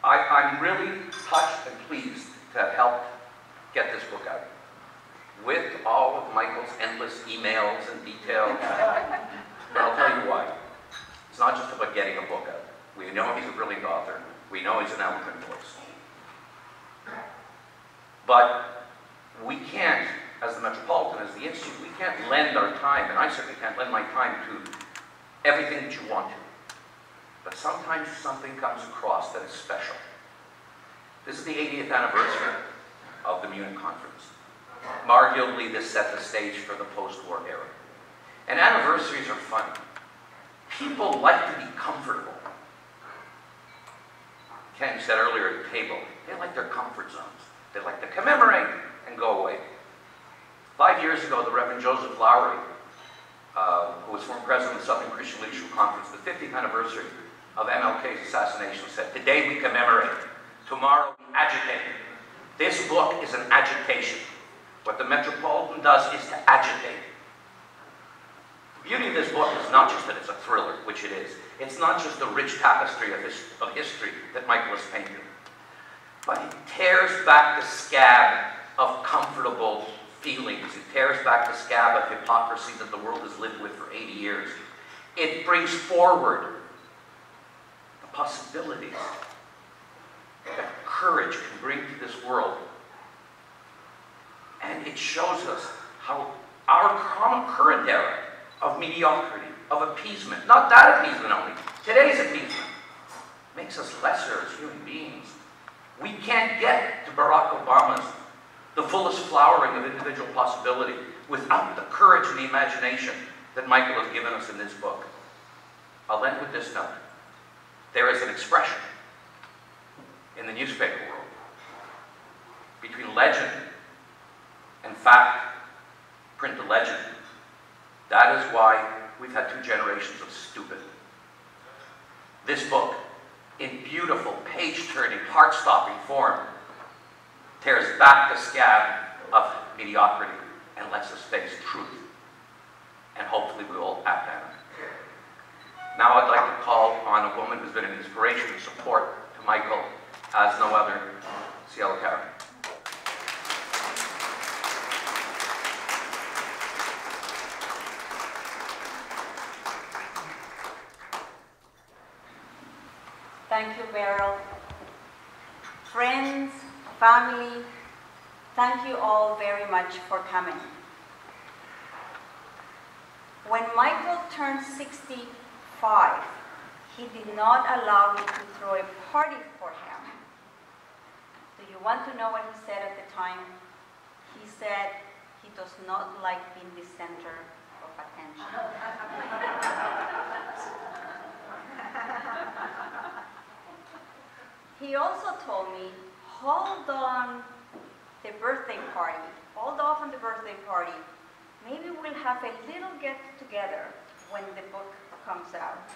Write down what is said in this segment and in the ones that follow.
I'm really touched and pleased to have helped get this book out. With all of Michael's endless emails and details. But I'll tell you why. It's not just about getting a book out. We know he's a brilliant author. We know he's an eloquent voice. But we can't, as the Metropolitan, as the Institute, we can't lend our time, and I certainly can't lend my time to everything that you want to. But sometimes something comes across that is special. This is the 80th anniversary of the Munich conference. Arguably, this set the stage for the post-war era. And anniversaries are fun. People like to be comfortable. Ken said earlier at the table, they like their comfort zones. They like to commemorate and go away. 5 years ago, the Reverend Joseph Lowry, who was former president of the Southern Christian Leadership Conference, the 50th anniversary of MLK's assassination, said, "Today we commemorate, tomorrow we agitate." This book is an agitation. What the Metropolitan does is to agitate. The beauty of this book is not just that it's a thriller, which it is. It's not just the rich tapestry of history that Michael has painted. But it tears back the scab of comfortable feelings. It tears back the scab of hypocrisy that the world has lived with for 80 years. It brings forward the possibilities that courage can bring to this world. And it shows us how our current era of mediocrity, of appeasement, not that appeasement only, today's appeasement, makes us lesser as human beings. We can't get to Barack Obama's the fullest flowering of individual possibility without the courage and the imagination that Michael has given us in this book. I'll end with this note. There is an expression in the newspaper world between legend and fact, print to legend. That is why we've had 2 generations of stupid. This book, in beautiful, page-turning, heart-stopping form, tears back the scab of mediocrity and lets us face truth. And hopefully we will act on it. Now I'd like to call on a woman who's been an inspiration and support to Michael as no other, Cielo Carin. Thank you, Beryl. Friends, family, thank you all very much for coming. When Michael turned 65, he did not allow me to throw a party for him. Do you want to know what he said at the time? He said he does not like being the center of attention. He also told me, hold on the birthday party, hold off on the birthday party. Maybe we'll have a little get-together when the book comes out.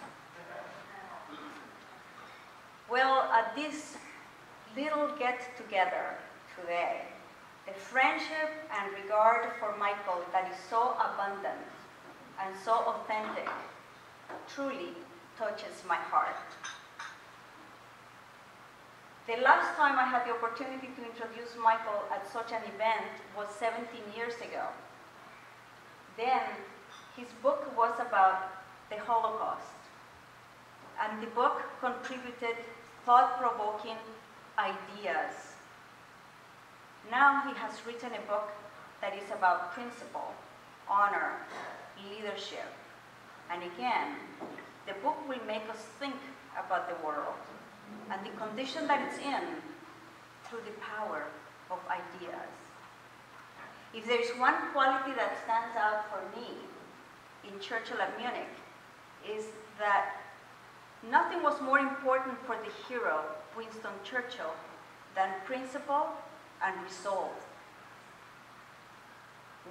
Well, at this little get-together today, the friendship and regard for Michael that is so abundant and so authentic truly touches my heart. The last time I had the opportunity to introduce Michael at such an event was 17 years ago. Then, his book was about the Holocaust. And the book contributed thought-provoking ideas. Now he has written a book that is about principle, honor, leadership. And again, the book will make us think about the world and the condition that it's in through the power of ideas. If there is one quality that stands out for me in Churchill at Munich, is that nothing was more important for the hero, Winston Churchill, than principle and resolve.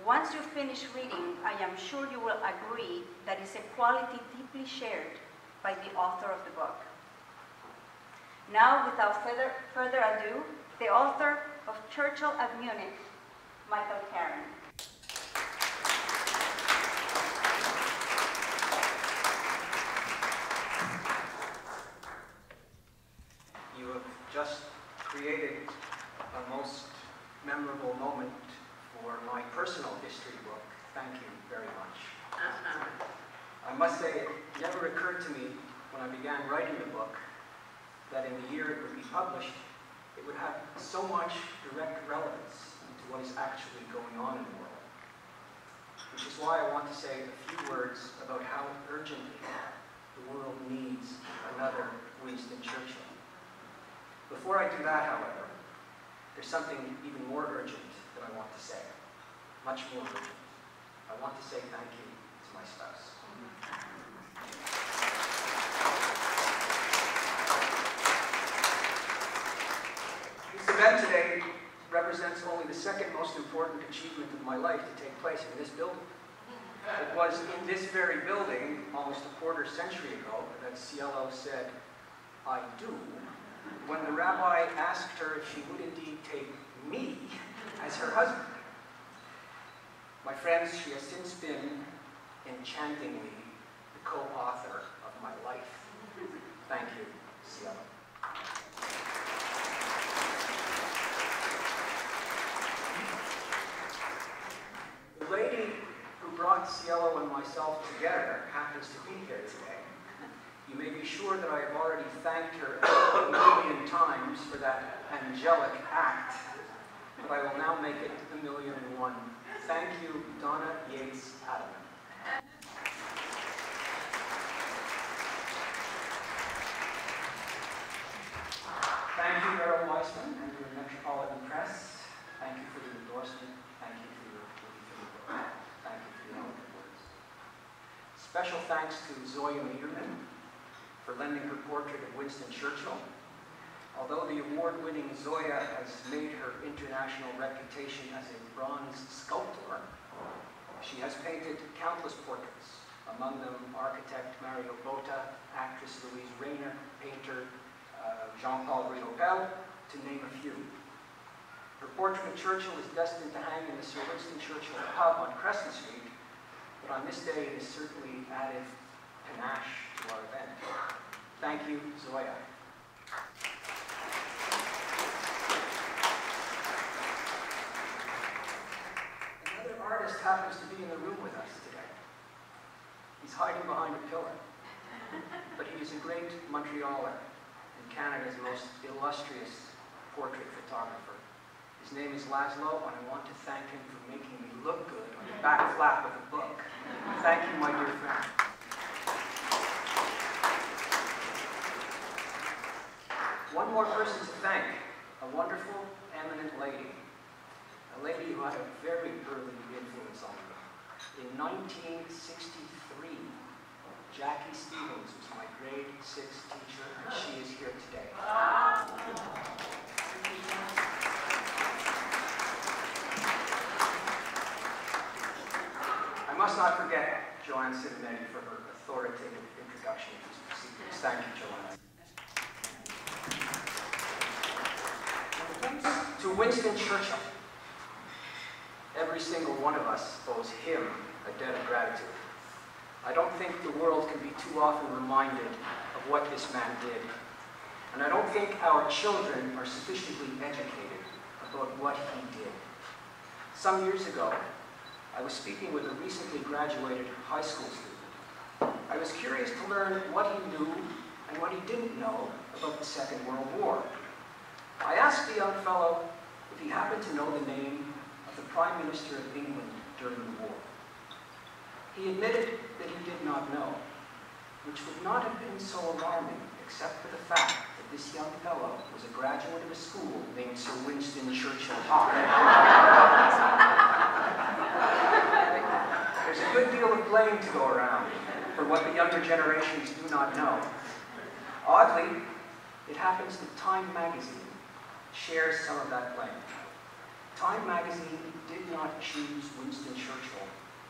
Once you finish reading, I am sure you will agree that it's a quality deeply shared by the author of the book. Now, without further ado, the author of Churchill at Munich, Michael Carin. You have just created a most memorable moment for my personal history book. Thank you very much. I must say, it never occurred to me when I began writing the book that in the year it would be published, it would have so much direct relevance to what is actually going on in the world. Which is why I want to say a few words about how urgently the world needs another Winston Churchill. Before I do that, however, there's something even more urgent that I want to say. Much more urgent. I want to say thank you to my spouse. This event today represents only the second most important achievement of my life to take place in this building. It was in this very building, almost a quarter century ago, that Cielo said, "I do," when the rabbi asked her if she would indeed take me as her husband. My friends, she has since been enchantingly the co-author of my life. Thank you, Cielo. The lady who brought Cielo and myself together happens to be here today. You may be sure that I have already thanked her a million times for that angelic act, but I will now make it 1,000,001. Thank you, Donna Yates Adelman. Thank you, Errol Weissman and your Metropolitan Press. Thank you for the endorsement. Thank you for your book. Thank you for your eloquent words. Special thanks to Zoya Mederman for lending her portrait of Winston Churchill. Although the award-winning Zoya has made her international reputation as a bronze sculptor, she has painted countless portraits, among them architect Mario Botta, actress Louise Rayner, painter Jean-Paul Riopel, to name a few. Her portrait of Churchill is destined to hang in the Sir Winston Churchill pub on Crescent Street, but on this day it has certainly added panache to our event. Thank you, Zoya. Another artist happens to be in the room with us today. He's hiding behind a pillar, but he is a great Montrealer and Canada's most illustrious portrait photographer. His name is Laszlo, and I want to thank him for making me look good on the back flap of the book. Thank you, my dear friend. One more person to thank, a wonderful, eminent lady. A lady who had a very early influence on me. In 1963, Jackie Stevens was my grade 6 teacher, and she is here today. I must not forget Joanne Civinetti for her authoritative introduction to these proceedings. Thank you, Joanne. To Winston Churchill, every single one of us owes him a debt of gratitude. I don't think the world can be too often reminded of what this man did. And I don't think our children are sufficiently educated about what he did. Some years ago, I was speaking with a recently graduated high school student. I was curious to learn what he knew and what he didn't know about the Second World War. I asked the young fellow if he happened to know the name of the Prime Minister of England during the war. He admitted that he did not know, which would not have been so alarming except for the fact that this young fellow was a graduate of a school named Sir Winston Churchill High. There's a good deal of blame to go around for what the younger generations do not know. Oddly, it happens that Time magazine shares some of that blame. Time magazine did not choose Winston Churchill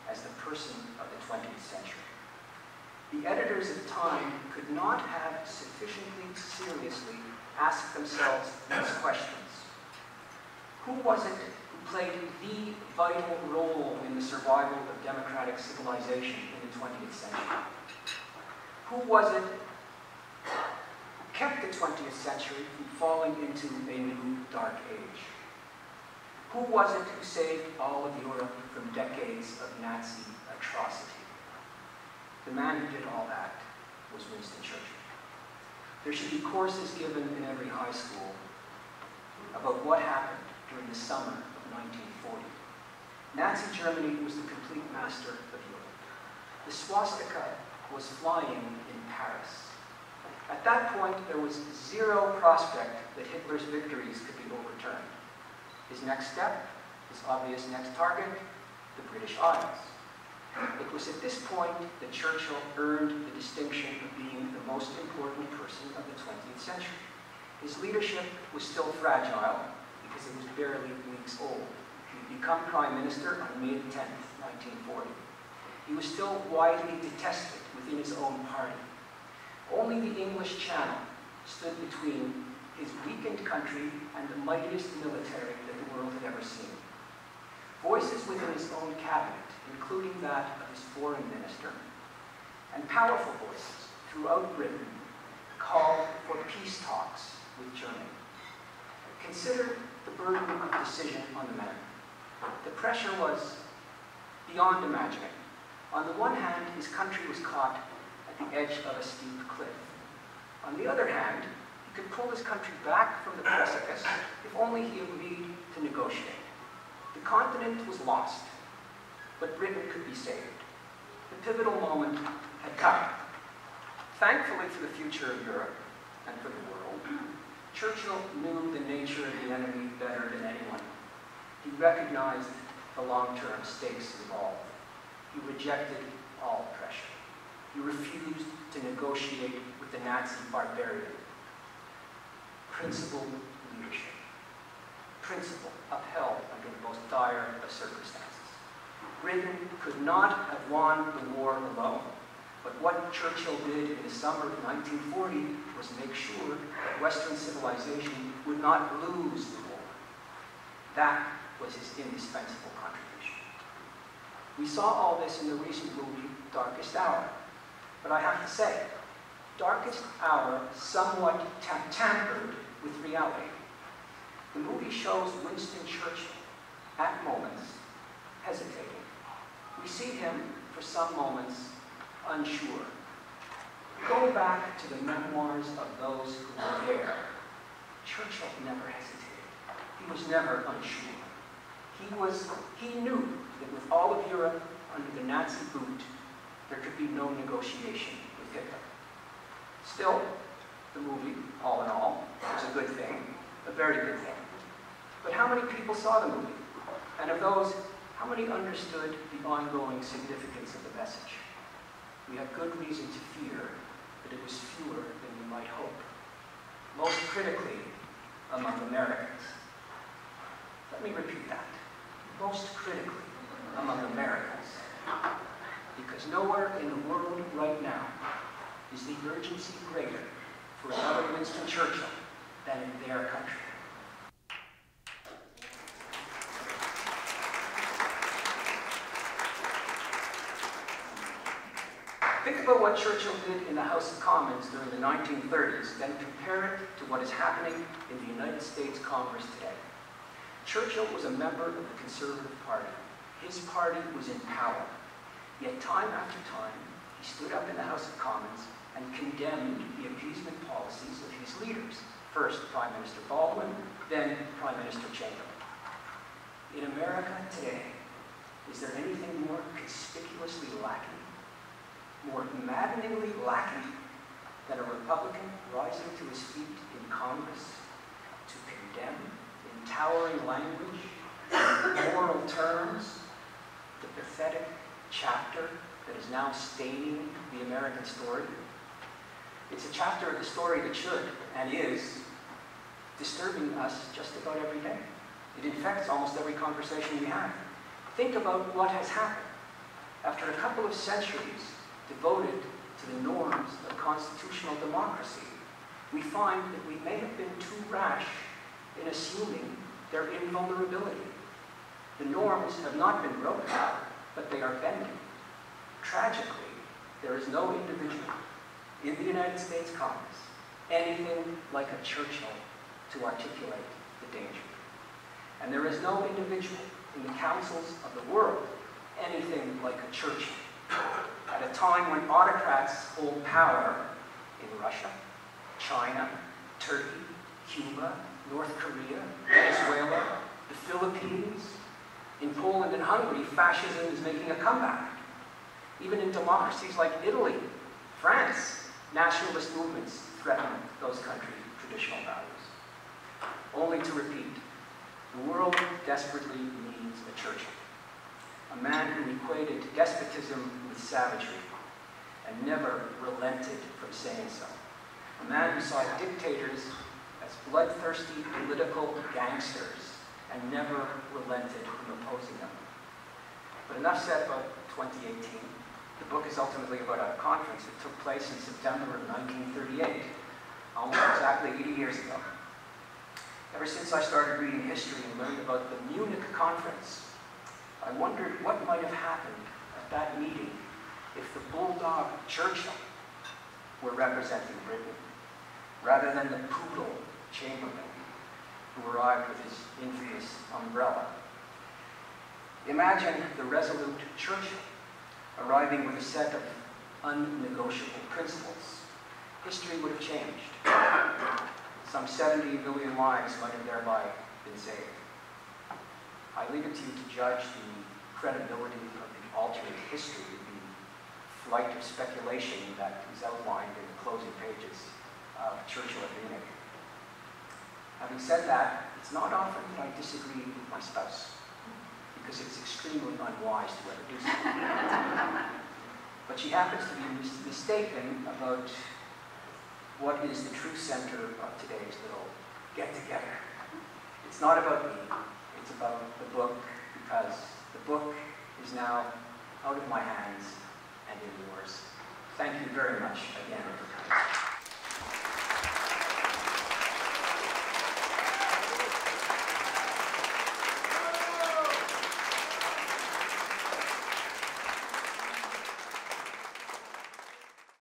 as the person of the 20th century. The editors of Time could not have sufficiently seriously asked themselves these questions. Who was it who played the vital role in the survival of democratic civilization in the 20th century? Who was it who kept the 20th century from falling into a new dark age. Who was it who saved all of Europe from decades of Nazi atrocity? The man who did all that was Winston Churchill. There should be courses given in every high school about what happened during the summer of 1940. Nazi Germany was the complete master of Europe. The swastika was flying in Paris. At that point, there was zero prospect that Hitler's victories could be overturned. His next step, his obvious next target, the British Isles. It was at this point that Churchill earned the distinction of being the most important person of the 20th century. His leadership was still fragile because it was barely weeks old. He'd become Prime Minister on May 10th, 1940. He was still widely detested within his own party. Only the English Channel stood between his weakened country and the mightiest military that the world had ever seen. Voices within his own cabinet, including that of his foreign minister, and powerful voices throughout Britain, called for peace talks with Germany. Consider the burden of decision on the man. The pressure was beyond imagining. On the one hand, his country was caught at the edge of a steep cliff. On the other hand, he could pull his country back from the precipice if only he agreed to negotiate. The continent was lost, but Britain could be saved. The pivotal moment had come. Thankfully for the future of Europe and for the world, Churchill knew the nature of the enemy better than anyone. He recognized the long-term stakes involved. He rejected all pressure. He refused to negotiate with the Nazi barbarian. Principled leadership. Principle upheld under the most dire of circumstances. Britain could not have won the war alone, but what Churchill did in the summer of 1940 was make sure that Western civilization would not lose the war. That was his indispensable contribution. We saw all this in the recent movie, Darkest Hour. But I have to say, Darkest Hour somewhat tampered with reality. The movie shows Winston Churchill, at moments, hesitating. We see him, for some moments, unsure. Go back to the memoirs of those who were there. Churchill never hesitated. He was never unsure. He knew that with all of Europe under the Nazi boot, there could be no negotiation with Hitler. Still, the movie, all in all, was a good thing, a very good thing. But how many people saw the movie? And of those, how many understood the ongoing significance of the message? We have good reason to fear that it was fewer than we might hope. Most critically, among Americans. Let me repeat that. Most critically among Americans. Because nowhere in the world right now is the urgency greater for another Winston Churchill than in their country. Think about what Churchill did in the House of Commons during the 1930s, then compare it to what is happening in the United States Congress today. Churchill was a member of the Conservative Party. His party was in power. Yet time after time, he stood up in the House of Commons and condemned the appeasement policies of his leaders. First, Prime Minister Baldwin, then Prime Minister Chamberlain. In America today, is there anything more conspicuously lacking, more maddeningly lacking, than a Republican rising to his feet in Congress to condemn in towering language, in moral terms, the pathetic chapter that is now staining the American story? It's a chapter of the story that should, and is, disturbing us just about every day. It infects almost every conversation we have. Think about what has happened. After a couple of centuries devoted to the norms of constitutional democracy, we find that we may have been too rash in assuming their invulnerability. The norms have not been broken, but they are bending. Tragically, there is no individual in the United States Congress, anything like a Churchill to articulate the danger. And there is no individual in the councils of the world anything like a Churchill. At a time when autocrats hold power in Russia, China, Turkey, Cuba, North Korea, Venezuela, the Philippines, in Poland and Hungary, fascism is making a comeback. Even in democracies like Italy, France, nationalist movements threaten those countries' traditional values. Only to repeat, the world desperately needs a Churchill, a man who equated despotism with savagery and never relented from saying so, a man who saw dictators as bloodthirsty political gangsters and never relented from opposing them. But enough said about 2018. The book is ultimately about a conference that took place in September of 1938, almost exactly 80 years ago. Ever since I started reading history and learned about the Munich conference, I wondered what might have happened at that meeting if the bulldog Churchill were representing Britain, rather than the poodle Chamberlain, who arrived with his infamous umbrella. Imagine the resolute Churchill arriving with a set of unnegotiable principles. History would have changed. Some 70 million lives might have thereby been saved. I leave it to you to judge the credibility of the alternate history, the flight of speculation that is outlined in the closing pages of Churchill at Munich. Having said that, it's not often that I disagree with my spouse, because it's extremely unwise to ever do so. But she happens to be mistaken about what is the true center of today's little get-together. It's not about me, it's about the book, because the book is now out of my hands and in yours. Thank you very much again for coming.